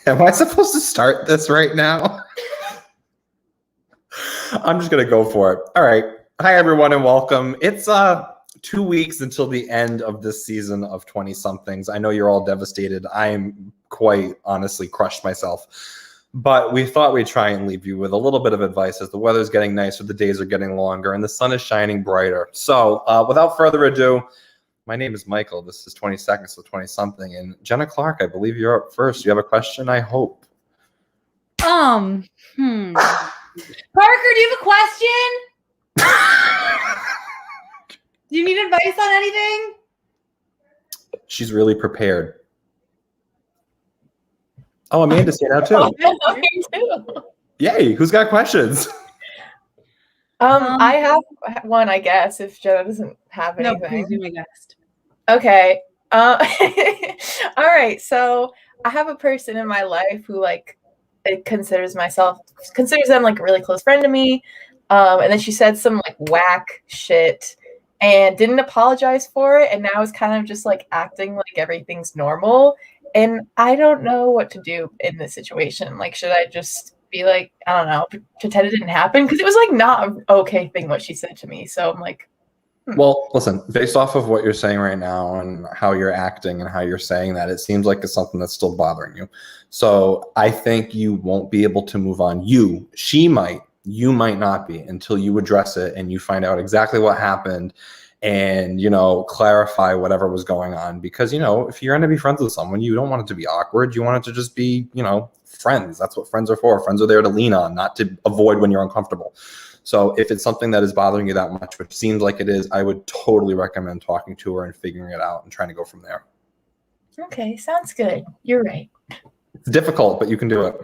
Am I supposed to start this right now? I'm just going to go for it. All right. Hi, everyone, and welcome. It's 2 weeks until the end of this season of 20-somethings. I know you're all devastated. I'm quite honestly crushed myself. But we thought we'd try and leave you with a little bit of advice as the weather's getting nicer, the days are getting longer, and the sun is shining brighter. So without further ado, my name is Michael. This is 20 Seconds to 20-something. And Jenna Clark, I believe you're up first. You have a question, I hope. Parker, do you have a question? Do you need advice on anything? She's really prepared. Oh, Amanda's here now too. Yay, who's got questions? I have one, I guess, if Jenna doesn't have anything. No, please be my guest. Okay. All right. So I have a person in my life who considers them like a really close friend to me. And then she said some like whack shit and didn't apologize for it. And now is kind of just like acting like everything's normal. And I don't know what to do in this situation. Like, should I just be like, I don't know, pretend it didn't happen? Because it was like not an okay thing what she said to me. So I'm like, Well, listen, based off of what you're saying right now and how you're acting and how you're saying that, it seems like it's something that's still bothering you. So I think you won't be able to move on. She might, you might not be until you address it and you find out exactly what happened and, clarify whatever was going on. Because, if you're going to be friends with someone, you don't want it to be awkward. You want it to just be, friends. That's what friends are for. Friends are there to lean on, not to avoid when you're uncomfortable. So if it's something that is bothering you that much, which seems like it is, I would totally recommend talking to her and figuring it out and trying to go from there. Okay, sounds good. You're right. It's difficult, but you can do it.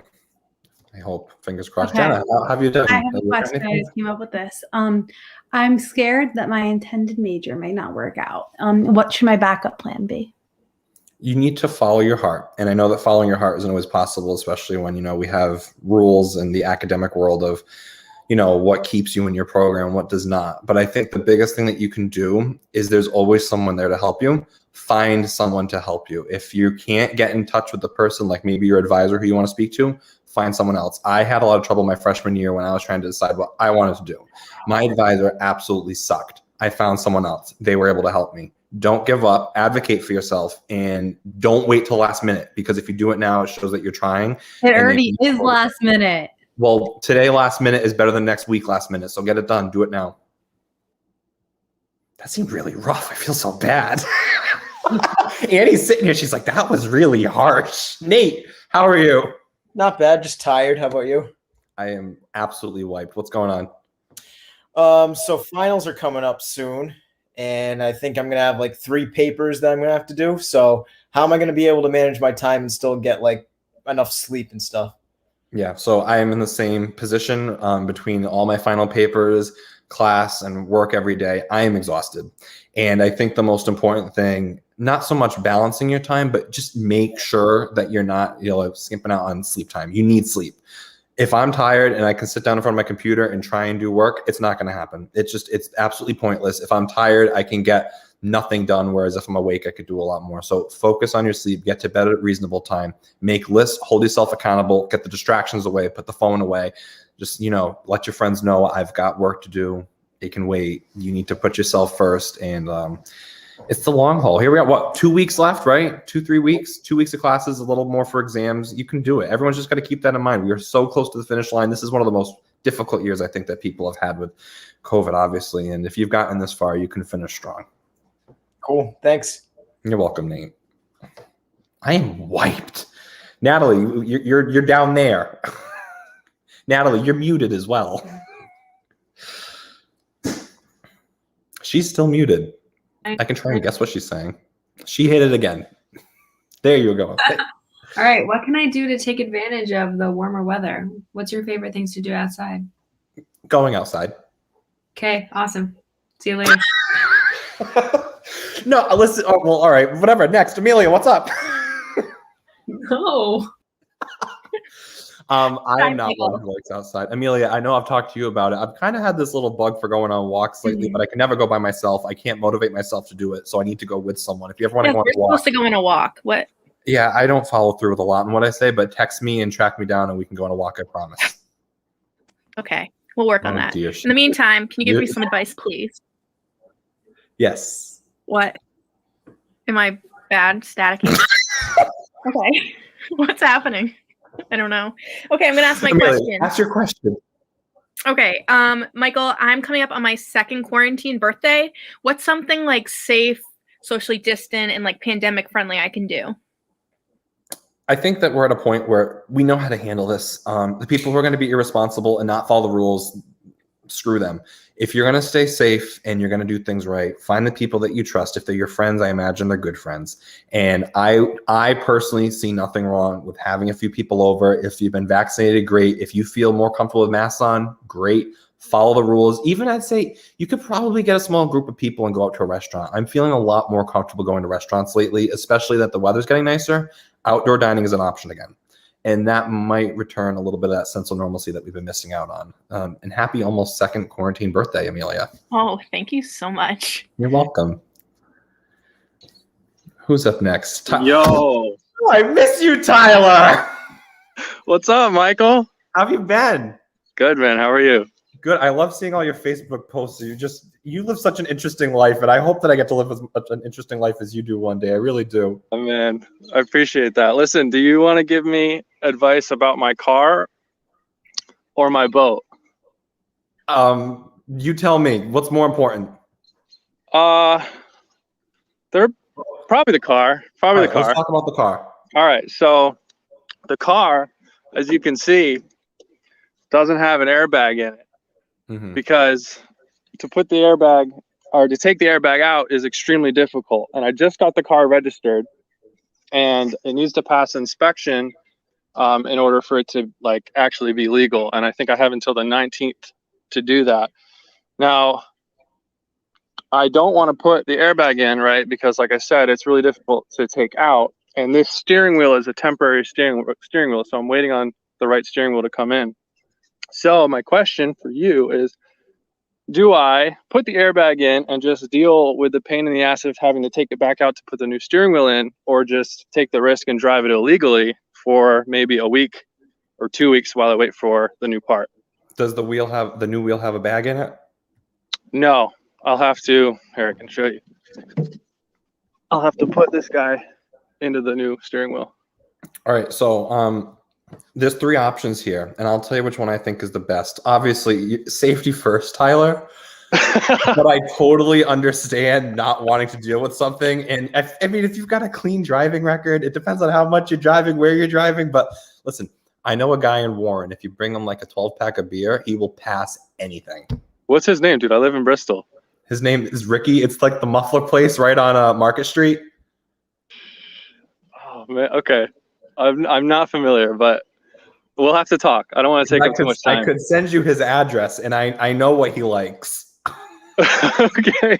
I hope. Fingers crossed. Okay. Jenna, how have you done? I have a question. I just came up with this. I'm scared that my intended major may not work out. What should my backup plan be? You need to follow your heart. And I know that following your heart isn't always possible, especially when, we have rules in the academic world of, what keeps you in your program, what does not. But I think the biggest thing that you can do is there's always someone there to help you. Find someone to help you. If you can't get in touch with the person, like maybe your advisor who you want to speak to, find someone else. I had a lot of trouble my freshman year when I was trying to decide what I wanted to do. My advisor absolutely sucked. I found someone else. They were able to help me. Don't give up, advocate for yourself, and don't wait till last minute, because if you do it now, it shows that you're trying. It already is last minute. Well, today last minute is better than next week last minute, so get it done. Do it now. That seemed really rough. I feel so bad. Annie's sitting here. She's like, that was really harsh. Nate, how are you? Not bad, just tired. How about you? I am absolutely wiped. What's going on? So finals are coming up soon, and I think I'm going to have like 3 papers that I'm going to have to do. So how am I going to be able to manage my time and still get like enough sleep and stuff? Yeah, so I am in the same position between all my final papers, class, and work every day. I am exhausted. And I think the most important thing, not so much balancing your time, but just make sure that you're not skimping out on sleep time. You need sleep. If I'm tired and I can sit down in front of my computer and try and do work, it's not going to happen. It's absolutely pointless. If I'm tired, I can get nothing done. Whereas if I'm awake, I could do a lot more. So focus on your sleep, get to bed at a reasonable time, make lists, hold yourself accountable, get the distractions away, put the phone away. Just, let your friends know I've got work to do. It can wait. You need to put yourself first. And it's the long haul. Here we are, 2 weeks left, right? 2-3 weeks, 2 weeks of classes, a little more for exams. You can do it. Everyone's just got to keep that in mind. We are so close to the finish line. This is one of the most difficult years I think that people have had with COVID, obviously. And if you've gotten this far, you can finish strong. Cool. Thanks. You're welcome, Nate. I am wiped. Natalie, you're down there. Natalie, you're muted as well. She's still muted. I can try and guess what she's saying. She hit it again. There you go. All right. What can I do to take advantage of the warmer weather? What's your favorite things to do outside? Going outside. Okay. Awesome. See you later. No, listen. Oh, well, all right. Whatever. Next, Amelia, what's up? No. I am not one who likes outside. Amelia, I know I've talked to you about it. I've kind of had this little bug for going on walks lately, but I can never go by myself. I can't motivate myself to do it, so I need to go with someone. If you ever want to go on we're a walk, supposed to go on a walk. What? yeah, I don't follow through with a lot in what I say, but text me and track me down, and we can go on a walk. I promise. Okay, we'll work on Oh, that. dear. In the meantime, can you give me some advice, please? Yes. What? Am I bad? Staticky? Okay. What's happening? I don't know. Okay, I'm gonna ask my Amelia, question. ask your question. Okay, Michael, I'm coming up on my second quarantine birthday. What's something like safe, socially distant, and like pandemic friendly I can do? I think that we're at a point where we know how to handle this. The people who are going to be irresponsible and not follow the rules, screw them. If you're going to stay safe and you're going to do things right, find the people that you trust. If they're your friends, I imagine they're good friends. And I personally see nothing wrong with having a few people over. If you've been vaccinated, great. If you feel more comfortable with masks on, great. Follow the rules. Even I'd say you could probably get a small group of people and go out to a restaurant. I'm feeling a lot more comfortable going to restaurants lately, especially that the weather's getting nicer. Outdoor dining is an option again. And that might return a little bit of that sense of normalcy that we've been missing out on. And happy almost second quarantine birthday, Amelia. Oh, thank you so much. You're welcome. Who's up next? Yo, Oh, I miss you, Tyler. what's up, Michael? How have you been? Good, man. How are you? Good. I love seeing all your Facebook posts. You live such an interesting life, and I hope that I get to live as much an interesting life as you do one day. I really do. Oh, man, I appreciate that. Listen, do you want to give me advice about my car or my boat? You tell me. What's more important? They're probably the car. Probably All the right, car. let's talk about the car. All right. So the car, as you can see, doesn't have an airbag in it Mhm. because to put the airbag or to take the airbag out is extremely difficult. And I just got the car registered, and it needs to pass inspection in order for it to like actually be legal. And I think I have until the 19th to do that. Now, I don't want to put the airbag in, right? Because like I said, it's really difficult to take out. And this steering wheel is a temporary steering wheel. So I'm waiting on the right steering wheel to come in. So my question for you is, do I put the airbag in and just deal with the pain in the ass of having to take it back out to put the new steering wheel in, or just take the risk and drive it illegally for maybe a week or 2 weeks while I wait for the new part? Does the new wheel have a bag in it? No, I'll have to, here, I can show you. I'll have to put this guy into the new steering wheel. All right. So there's three options here, and I'll tell you which one I think is the best. Obviously, safety first, Tyler. But I totally understand not wanting to deal with something. And I mean, if you've got a clean driving record, it depends on how much you're driving, where you're driving. But listen, I know a guy in Warren. If you bring him like a 12-pack of beer, he will pass anything. What's his name, dude? I live in Bristol. His name is Ricky. It's like the muffler place right on Market Street. Oh man, okay. I'm not familiar, but we'll have to talk. I don't want to take up too much time. I could send you his address, and I know what he likes. Okay.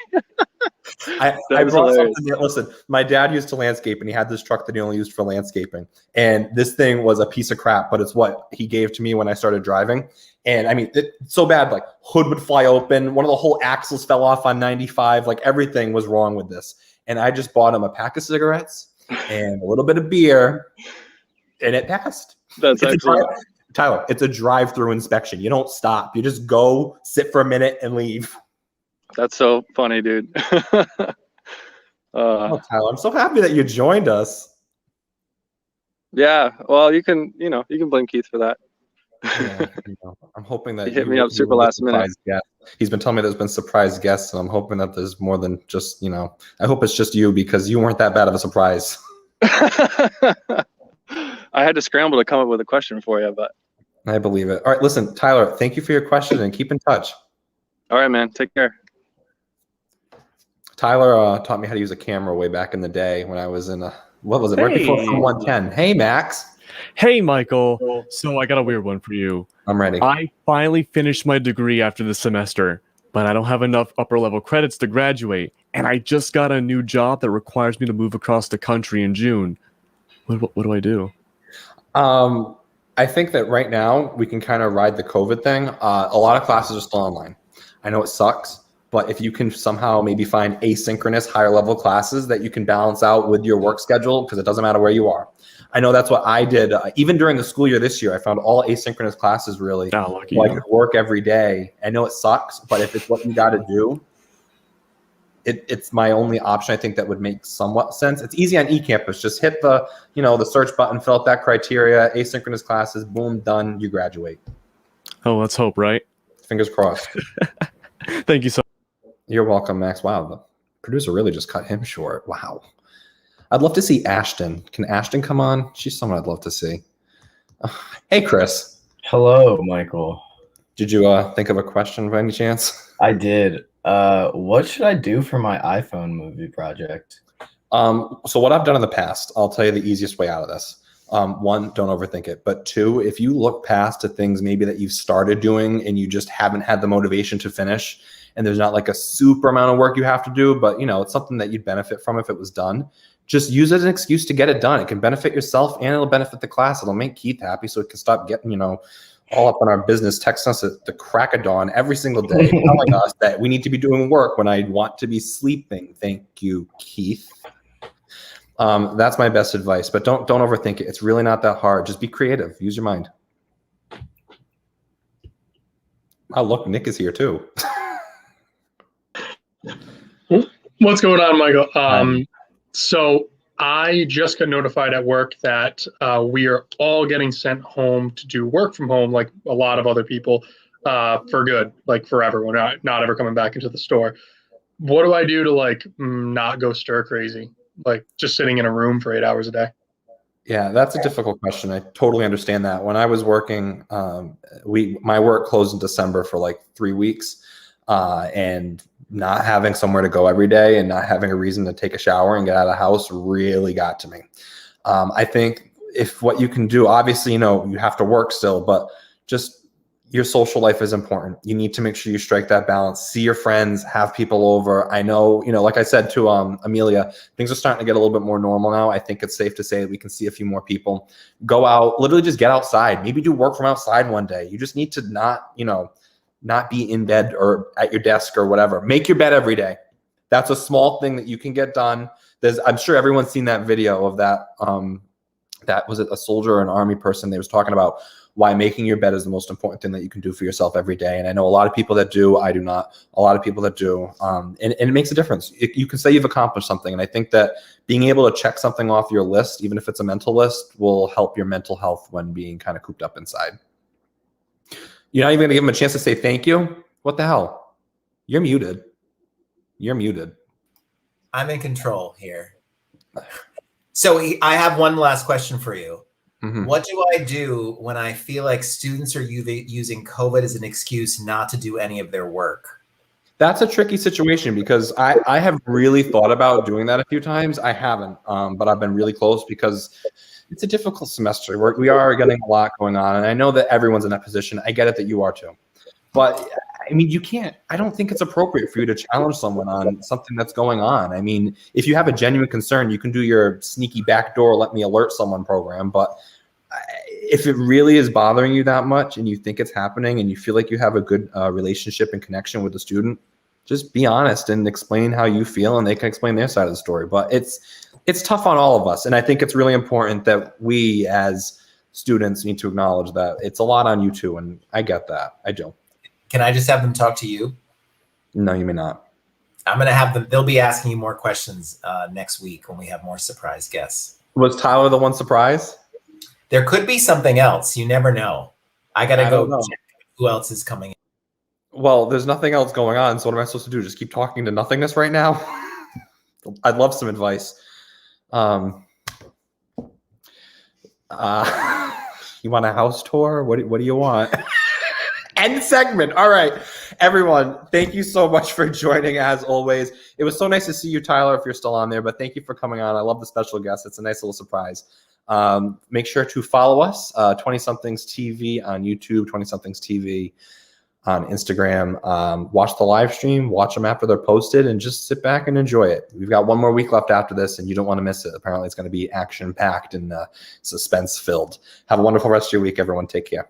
I That's brought hilarious. something. Listen, my dad used to landscape, and he had this truck that he only used for landscaping. And this thing was a piece of crap, but it's what he gave to me when I started driving. And I mean, it's so bad. Like hood would fly open, one of the whole axles fell off on 95. Like everything was wrong with this. And I just bought him a pack of cigarettes and a little bit of beer, and it passed. That's excellent. Tyler, it's a drive-through inspection. You don't stop. You just go, sit for a minute, and leave. That's so funny, dude. Oh, Tyler, I'm so happy that you joined us. Yeah, well, you can blame Keith for that. Yeah, I'm hoping that He hit me up super will be a last minute. surprise guest. He's been telling me there's been surprise guests, and I'm hoping that there's more than just, I hope it's just you, because you weren't that bad of a surprise. I had to scramble to come up with a question for you, but I believe it. All right, listen, Tyler, thank you for your question, and keep in touch. all right, man. Take care. Tyler taught me how to use a camera way back in the day when I was in what was it, right before Hey. 110. Hey, Max. Hey, Michael. So I got a weird one for you. I'm ready. I finally finished my degree after the semester, but I don't have enough upper level credits to graduate, and I just got a new job that requires me to move across the country in June. What do I do? I think that right now we can kind of ride the COVID thing. A lot of classes are still online. I know it sucks, but if you can somehow maybe find asynchronous higher level classes that you can balance out with your work schedule, because it doesn't matter where you are. I know that's what I did. Even during the school year this year, I found all asynchronous classes really. Oh, lucky So I you. could work every day. I know it sucks, but if it's what you got to do, it's my only option. I think that would make somewhat sense. It's easy on eCampus. Just hit the, the search button, fill out that criteria, asynchronous classes, boom, done, you graduate. Oh, let's hope, right? Fingers crossed. Thank you so You're welcome, Max. Wow, the producer really just cut him short. Wow. I'd love to see Ashton. Can Ashton come on? She's someone I'd love to see. Hey, Chris. Hello, Michael. Did you think of a question by any chance? I did. What should I do for my iPhone movie project? So what I've done in the past, I'll tell you the easiest way out of this. One, don't overthink it. But two, if you look past to things maybe that you've started doing and you just haven't had the motivation to finish, and there's not like a super amount of work you have to do, but it's something that you'd benefit from if it was done. Just use it as an excuse to get it done. It can benefit yourself and it'll benefit the class. It'll make Keith happy so it can stop getting, all up on our business, texting us at the crack of dawn every single day, telling us that we need to be doing work when I want to be sleeping. Thank you, Keith. That's my best advice, but don't overthink it. It's really not that hard. Just be creative. Use your mind. Oh, look, Nick is here too. What's going on, Michael? So I just got notified at work that we are all getting sent home to do work from home, like a lot of other people, for good, like forever. We're not ever coming back into the store. What do I do to not go stir crazy? Like just sitting in a room for 8 hours a day? Yeah, that's a difficult question. I totally understand that. When I was working, my work closed in December for like 3 weeks, and not having somewhere to go every day and not having a reason to take a shower and get out of the house really got to me. I think if what you can do, obviously, you have to work still, but just your social life is important. You need to make sure you strike that balance, see your friends, have people over. I know, like I said to Amelia, things are starting to get a little bit more normal now. I think it's safe to say that we can see a few more people. Go out, literally just get outside, maybe do work from outside one day. You just need to not be in bed or at your desk or whatever. Make your bed every day. That's a small thing that you can get done. I'm sure everyone's seen that video of that. That was it, a soldier or an army person. They was talking about why making your bed is the most important thing that you can do for yourself every day. And I know a lot of people that do. I do not. A lot of people that do. And it makes a difference. You can say you've accomplished something. And I think that being able to check something off your list, even if it's a mental list, will help your mental health when being kind of cooped up inside. You're not even going to give him a chance to say thank you? What the hell? You're muted. You're muted. I'm in control here. So I have one last question for you. Mm-hmm. What do I do when I feel like students are using COVID as an excuse not to do any of their work? That's a tricky situation because I have really thought about doing that a few times. I haven't, but I've been really close because it's a difficult semester. We are getting a lot going on, and I know that everyone's in that position. I get it that you are too. But, I mean, I don't think it's appropriate for you to challenge someone on something that's going on. I mean, if you have a genuine concern, you can do your sneaky backdoor let me alert someone program. But if it really is bothering you that much and you think it's happening and you feel like you have a good relationship and connection with the student, just be honest and explain how you feel, and they can explain their side of the story. But it's tough on all of us. And I think it's really important that we as students need to acknowledge that it's a lot on you too. And I get that. I do. Can I just have them talk to you? No, you may not. I'm going to have them. They'll be asking you more questions next week when we have more surprise guests. Was Tyler the one surprise? There could be something else. You never know. I got to go check who else is coming in. Well, there's nothing else going on. So what am I supposed to do? Just keep talking to nothingness right now? I'd love some advice. You want a house tour? What do you want? End segment. All right, everyone. Thank you so much for joining. As always, it was so nice to see you, Tyler, if you're still on there. But thank you for coming on. I love the special guest. It's a nice little surprise. Make sure to follow us, 20Somethings TV on YouTube, 20Somethings TV on Instagram. Watch the live stream, watch them after they're posted, and just sit back and enjoy it. We've got one more week left after this, and you don't want to miss it. Apparently, it's going to be action-packed and suspense-filled. Have a wonderful rest of your week, everyone. Take care.